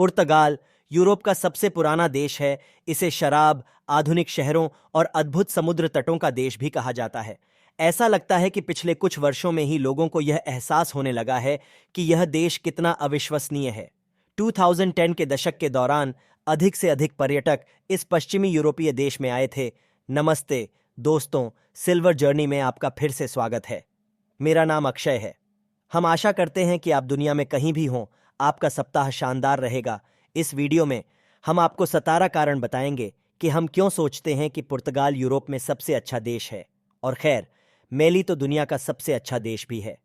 पुर्तगाल Europe का सबसे पुराना देश है। इसे शराब, आधुनिक शहरों और अद्भुत समुद्र तटों का देश भी कहा जाता है। ऐसा लगता है कि पिछले कुछ वर्षों में ही लोगों को यह एहसास होने लगा है कि यह देश कितना अविश्वसनीय है। 2010 के दशक के दौरान अधिक से अधिक पर्यटक इस पश्चिमी यूरोपीय देश में आए थे। नमस्ते दोस्तों, सिल्वर जर्नी में आपका फिर से स्वागत है। मेरा नाम अक्षय है। हम आशा करते हैं कि आप दुनिया में कहीं भी हों, आपका सप्ताह शानदार रहेगा। इस वीडियो में हम आपको 17 कारण बताएंगे कि हम क्यों सोचते हैं कि पुर्तगाल यूरोप में सबसे अच्छा देश है, और खैर मेली तो दुनिया का सबसे अच्छा देश भी है।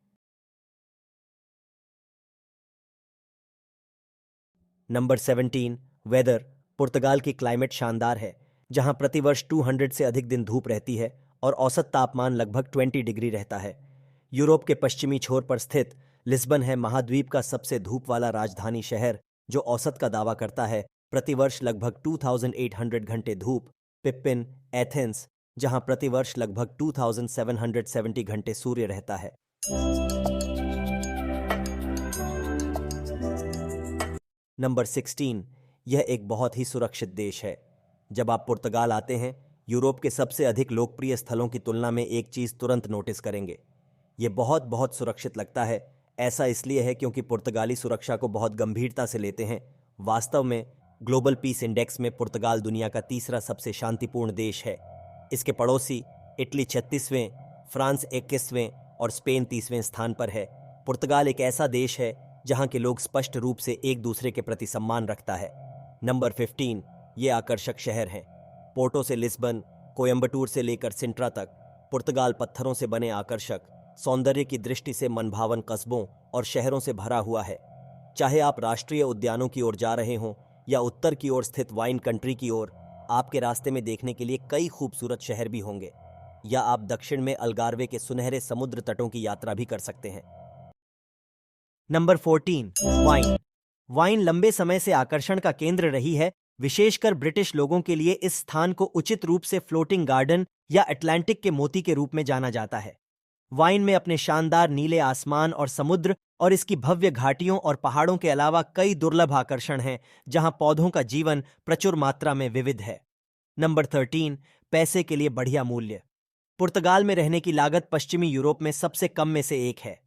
Number 17, weather. पुर्तगाल की क्लाइमेट शानदार है, जहां प्रतिवर्ष 200 से अधिक दिन धूप रहती है और औसत तापमान लगभग 20 डिग्री रहता है। यूरोप के पश्चिमी छोर पर स्थित लिस्बन है महाद्वीप का सबसे धूप वाला राजधानी शहर, जो औसत का दावा करता है प्रतिवर्ष लगभग 2800 घंटे धूप। पिप्पिन, एथेंस, जहां प्रतिवर्ष लगभग 2770 घंटे सूर्य रहता है। नंबर 16, यह एक बहुत ही सुरक्षित देश है। जब आप पुर्तगाल आते हैं, यूरोप के सबसे अधिक लोकप्रिय स्थलों की तुलना में एक चीज़ तुरंत नोटिस करेंगे। ये बहुत बहुत सुरक्षित लगता है। ऐसा इसलिए है क्योंकि पुर्तगाली सुरक्षा को बहुत गंभीरता से लेते हैं। वास्तव में ग्लोबल पीस इंडेक्स में पुर्तगाल दुनिया का तीसरा सबसे शांतिपूर्ण देश है। इसके पड़ोसी इटली 36वें, फ्रांस 21वें और स्पेन 30वें स्थान पर है। पुर्तगाल एक ऐसा देश है जहां के लोग स्पष्ट रूप से एक दूसरे के प्रति सम्मान रखता है। नंबर 15, ये आकर्षक शहर हैं। पोर्टो से लिस्बन, कोयम्बटूर से लेकर सिंट्रा तक, पुर्तगाल पत्थरों से बने आकर्षक, सौंदर्य की दृष्टि से मनभावन कस्बों और शहरों से भरा हुआ है। चाहे आप राष्ट्रीय उद्यानों की ओर जा रहे हों या उत्तर की ओर स्थित वाइन कंट्री की ओर, आपके रास्ते में देखने के लिए कई खूबसूरत शहर भी होंगे। या आप दक्षिण में अल्गार्वे के सुनहरे समुद्र तटों की यात्रा भी कर सकते हैं। Number 14, wine. वाइन लंबे समय से आकर्षण का केंद्र रही है। विशेषकर ब्रिटिश लोगों के लिए इस स्थान को उचित रूप से फ्लोटिंग गार्डन या अटलांटिक के मोती के रूप में जाना जाता है। वाइन में अपने शानदार नीले आसमान और समुद्र और इसकी भव्य घाटियों और पहाड़ों के अलावा कई दुर्लभ आकर्षण हैं, जहां पौधों का जीवन प्रचुर मात्रा में विविध है। नंबर 13, पैसे के लिए बढ़िया मूल्य। पुर्तगाल में रहने की लागत पश्चिमी यूरोप में सबसे कम में से एक है।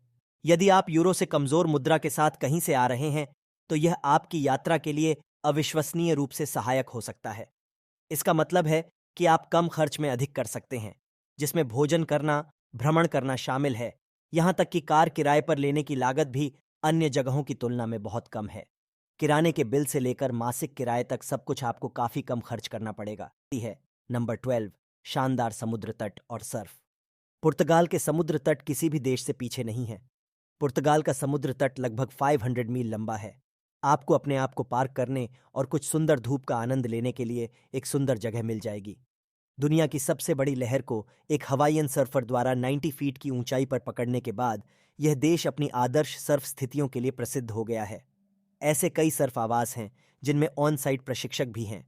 यदि आप यूरो से कमजोर मुद्रा के साथ कहीं से आ रहे हैं, तो यह आपकी यात्रा के लिए अविश्वसनीय रूप से सहायक हो सकता है। इसका मतलब है कि आप कम खर्च में अधिक कर सकते हैं, जिसमें भोजन करना, भ्रमण करना शामिल है। यहां तक कि कार किराए पर लेने की लागत भी अन्य जगहों की तुलना में बहुत कम है। किराने के बिल से लेकर मासिक किराए तक सब कुछ आपको काफी कम खर्च करना पड़ेगा। नंबर 12, शानदार समुद्र तट और सर्फ। पुर्तगाल के समुद्र तट किसी भी देश से पीछे नहीं है। पुर्तगाल का समुद्र तट लगभग 500 मील लंबा है। आपको अपने आप को पार्क करने और कुछ सुंदर धूप का आनंद लेने के लिए एक सुंदर जगह मिल जाएगी। दुनिया की सबसे बड़ी लहर को एक हवाईयन सर्फर द्वारा 90 फीट की ऊंचाई पर पकड़ने के बाद यह देश अपनी आदर्श सर्फ स्थितियों के लिए प्रसिद्ध हो गया है। ऐसे कई सर्फ आवास हैं जिनमें ऑन साइट प्रशिक्षक भी हैं।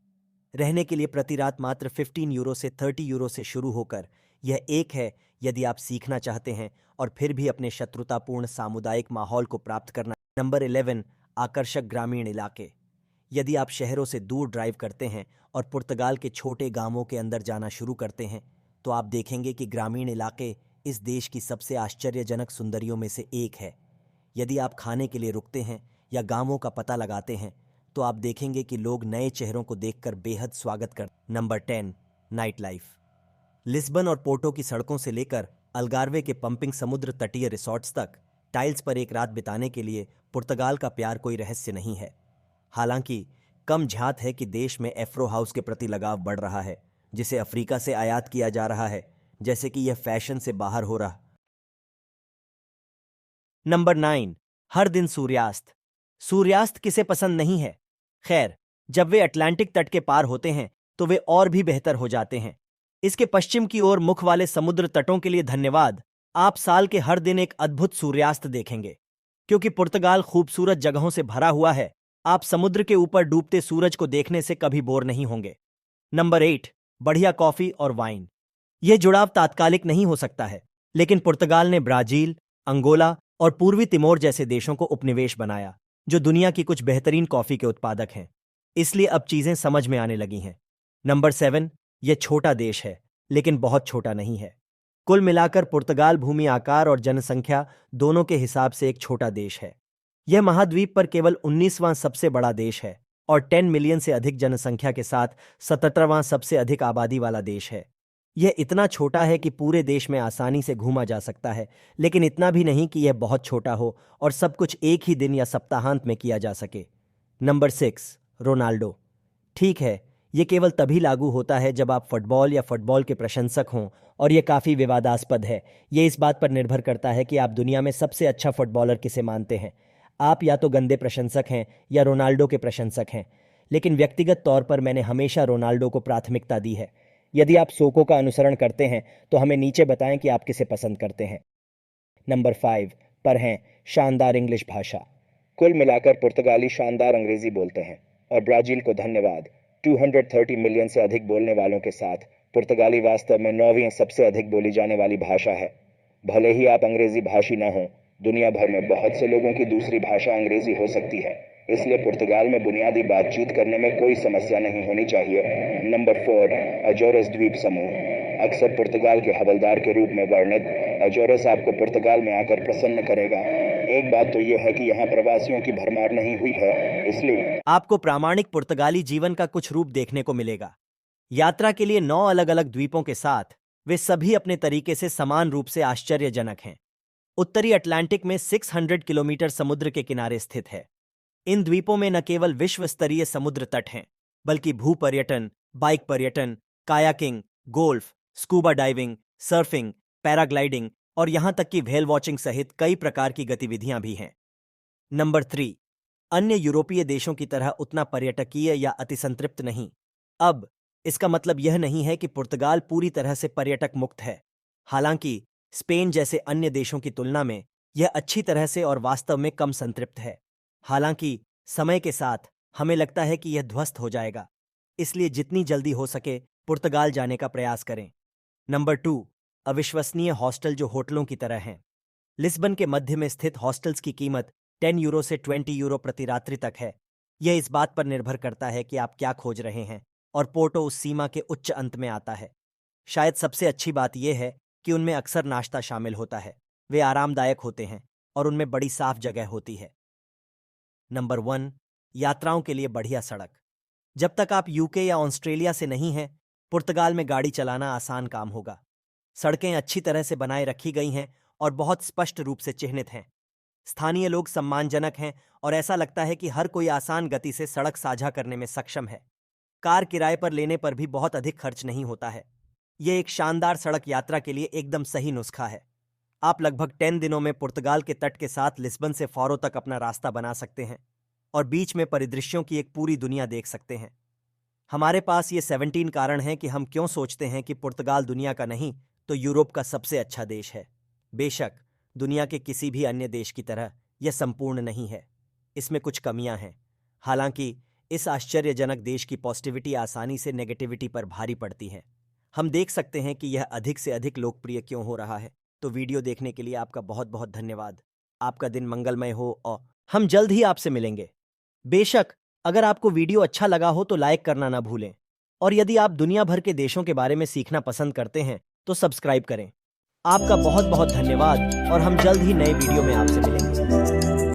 रहने के लिए प्रति रात मात्र 15 यूरो से 30 यूरो से शुरू होकर यह एक है यदि आप सीखना चाहते हैं और फिर भी अपने शत्रुतापूर्ण सामुदायिक माहौल को प्राप्त करना। नंबर 11, आकर्षक ग्रामीण इलाके। यदि आप शहरों से दूर ड्राइव करते हैं और पुर्तगाल के छोटे गांवों के अंदर जाना शुरू करते हैं, तो आप देखेंगे कि ग्रामीण इलाके इस देश की सबसे आश्चर्यजनक सुंदरियों में से एक है। यदि आप खाने के लिए रुकते हैं या गांवों का पता लगाते हैं, तो आप देखेंगे कि लोग नए चेहरों को देखकर बेहद स्वागत करते। Number 10, night life. लिस्बन और पोर्टो की सड़कों से लेकर अल्गार्वे के पंपिंग समुद्र तटीय रिसॉर्ट्स तक, टाइल्स पर एक रात बिताने के लिए पुर्तगाल का प्यार कोई रहस्य नहीं है। हालांकि कम झ्यात है कि देश में एफ्रो हाउस के प्रति लगाव बढ़ रहा है, जिसे अफ्रीका से आयात किया जा रहा है, जैसे कि यह फैशन से बाहर हो रहा। नंबर 9, हर दिन सूर्यास्त। सूर्यास्त किसे पसंद नहीं है? खैर, जब वे अटलांटिक तट के पार होते हैं तो वे और भी बेहतर हो जाते हैं। इसके पश्चिम की ओर मुख वाले समुद्र तटों के लिए धन्यवाद। आप साल के हर दिन एक अद्भुत सूर्यास्त देखेंगे। क्योंकि पुर्तगाल खूबसूरत जगहों से भरा हुआ है, आप समुद्र के ऊपर डूबते सूरज को देखने से कभी बोर नहीं होंगे। नंबर 8, बढ़िया कॉफी और वाइन। यह जुड़ाव तात्कालिक नहीं हो सकता है, लेकिन पुर्तगाल ने ब्राजील, अंगोला और पूर्वी तिमोर जैसे देशों को उपनिवेश बनाया। जो दुनिया की कुछ बेहतरीन कॉफी के उत्पादक हैं। इसलिए अब चीजें समझ में आने लगी हैं। नंबर 7, यह छोटा देश है, लेकिन बहुत छोटा नहीं है। कुल मिलाकर पुर्तगाल भूमि आकार और जनसंख्या दोनों के हिसाब से एक छोटा देश है। यह महाद्वीप पर केवल 19वां सबसे बड़ा देश है और 10 मिलियन से अधिक जनसंख्या के साथ 77वां सबसे अधिक आबादी वाला देश है। यह इतना छोटा है कि पूरे देश में आसानी से घूमा जा सकता है, लेकिन इतना भी नहीं कि यह बहुत छोटा हो और सब कुछ एक ही दिन या सप्ताहांत में किया जा सके। Number 6, Ronaldo. ठीक है, यह केवल तभी लागू होता है जब आप फुटबॉल या फुटबॉल के प्रशंसक हों, और यह काफ़ी विवादास्पद है। यह इस बात पर निर्भर करता है कि आप दुनिया में सबसे अच्छा फुटबॉलर किसे मानते हैं। आप या तो गंदे प्रशंसक हैं या रोनाल्डो के प्रशंसक हैं, लेकिन व्यक्तिगत तौर पर मैंने हमेशा रोनाल्डो को प्राथमिकता दी है। यदि आप सोको का अनुसरण करते हैं तो हमें नीचे बताएं कि आप किसे पसंद करते हैं। नंबर 5 पर हैं शानदार इंग्लिश भाषा। कुल मिलाकर पुर्तगाली शानदार अंग्रेजी बोलते हैं और ब्राजील को धन्यवाद 230 मिलियन से अधिक बोलने वालों के साथ पुर्तगाली वास्तव में 9वीं सबसे अधिक बोली जाने वाली भाषा है। भले ही आप अंग्रेजी भाषी न हों, दुनिया भर में बहुत से लोगों की दूसरी भाषा अंग्रेजी हो सकती है, इसलिए पुर्तगाल में बुनियादी बातचीत करने में कोई समस्या नहीं होनी चाहिए। नंबर 4, अजोरस द्वीप समूह। अक्सर पुर्तगाल के हवलदार के रूप में वर्णित अजोरस आपको पुर्तगाल में आकर प्रसन्न करेगा। एक बात तो यह है कि यहाँ प्रवासियों की भरमार नहीं हुई है, इसलिए आपको प्रामाणिक पुर्तगाली जीवन का कुछ रूप देखने को मिलेगा। यात्रा के लिए 9 अलग अलग द्वीपों के साथ वे सभी अपने तरीके से समान रूप से आश्चर्यजनक हैं। उत्तरी अटलांटिक में 600 किलोमीटर समुद्र के किनारे स्थित है। इन द्वीपों में न केवल विश्व स्तरीय समुद्र तट हैं, बल्कि भू पर्यटन, बाइक पर्यटन, kayaking, golf, scuba diving, surfing, paragliding और यहां तक कि व्हेल वॉचिंग सहित कई प्रकार की गतिविधियां भी हैं। नंबर 3, अन्य यूरोपीय देशों की तरह उतना पर्यटकीय या अतिसंतृप्त नहीं। अब इसका मतलब यह नहीं है कि पुर्तगाल पूरी तरह से पर्यटक मुक्त है। हालांकि स्पेन जैसे अन्य देशों की तुलना में यह अच्छी तरह से और वास्तव में कम संतृप्त है। हालांकि समय के साथ हमें लगता है कि यह ध्वस्त हो जाएगा, इसलिए जितनी जल्दी हो सके पुर्तगाल जाने का प्रयास करें। नंबर 2, अविश्वसनीय हॉस्टल जो होटलों की तरह हैं। लिस्बन के मध्य में स्थित हॉस्टल्स की कीमत 10 यूरो से 20 यूरो प्रति रात्रि तक है। यह इस बात पर निर्भर करता है कि आप क्या खोज रहे हैं, और पोर्टो उस सीमा के उच्च अंत में आता है। शायद सबसे अच्छी बात यह है कि उनमें अक्सर नाश्ता शामिल होता है। वे आरामदायक होते हैं और उनमें बड़ी साफ जगह होती है। नंबर 1, यात्राओं के लिए बढ़िया सड़क। जब तक आप यूके या ऑस्ट्रेलिया से नहीं हैं, पुर्तगाल में गाड़ी चलाना आसान काम होगा। सड़कें अच्छी तरह से बनाए रखी गई हैं और बहुत स्पष्ट रूप से चिह्नित हैं। स्थानीय लोग सम्मानजनक हैं और ऐसा लगता है कि हर कोई आसान गति से सड़क साझा करने में सक्षम है। कार किराए पर लेने पर भी बहुत अधिक खर्च नहीं होता है। यह एक शानदार सड़क यात्रा के लिए एकदम सही नुस्खा है। आप लगभग 10 दिनों में पुर्तगाल के तट के साथ लिस्बन से फोरो तक अपना रास्ता बना सकते हैं और बीच में परिदृश्यों की एक पूरी दुनिया देख सकते हैं। हमारे पास ये 17 कारण हैं कि हम क्यों सोचते हैं कि पुर्तगाल दुनिया का नहीं तो यूरोप का सबसे अच्छा देश है। बेशक दुनिया के किसी भी अन्य देश की तरह यह संपूर्ण नहीं है, इसमें कुछ कमियां हैं। हालांकि इस आश्चर्यजनक देश की पॉजिटिविटी आसानी से नेगेटिविटी पर भारी पड़ती है। हम देख सकते हैं कि यह अधिक से अधिक लोकप्रिय क्यों हो रहा है। तो वीडियो देखने के लिए आपका बहुत बहुत धन्यवाद। आपका दिन मंगलमय हो और हम जल्द ही आपसे मिलेंगे। बेशक अगर आपको वीडियो अच्छा लगा हो तो लाइक करना ना भूलें, और यदि आप दुनिया भर के देशों के बारे में सीखना पसंद करते हैं तो सब्सक्राइब करें। आपका बहुत बहुत धन्यवाद और हम जल्द ही नए वीडियो में आपसे मिलेंगे।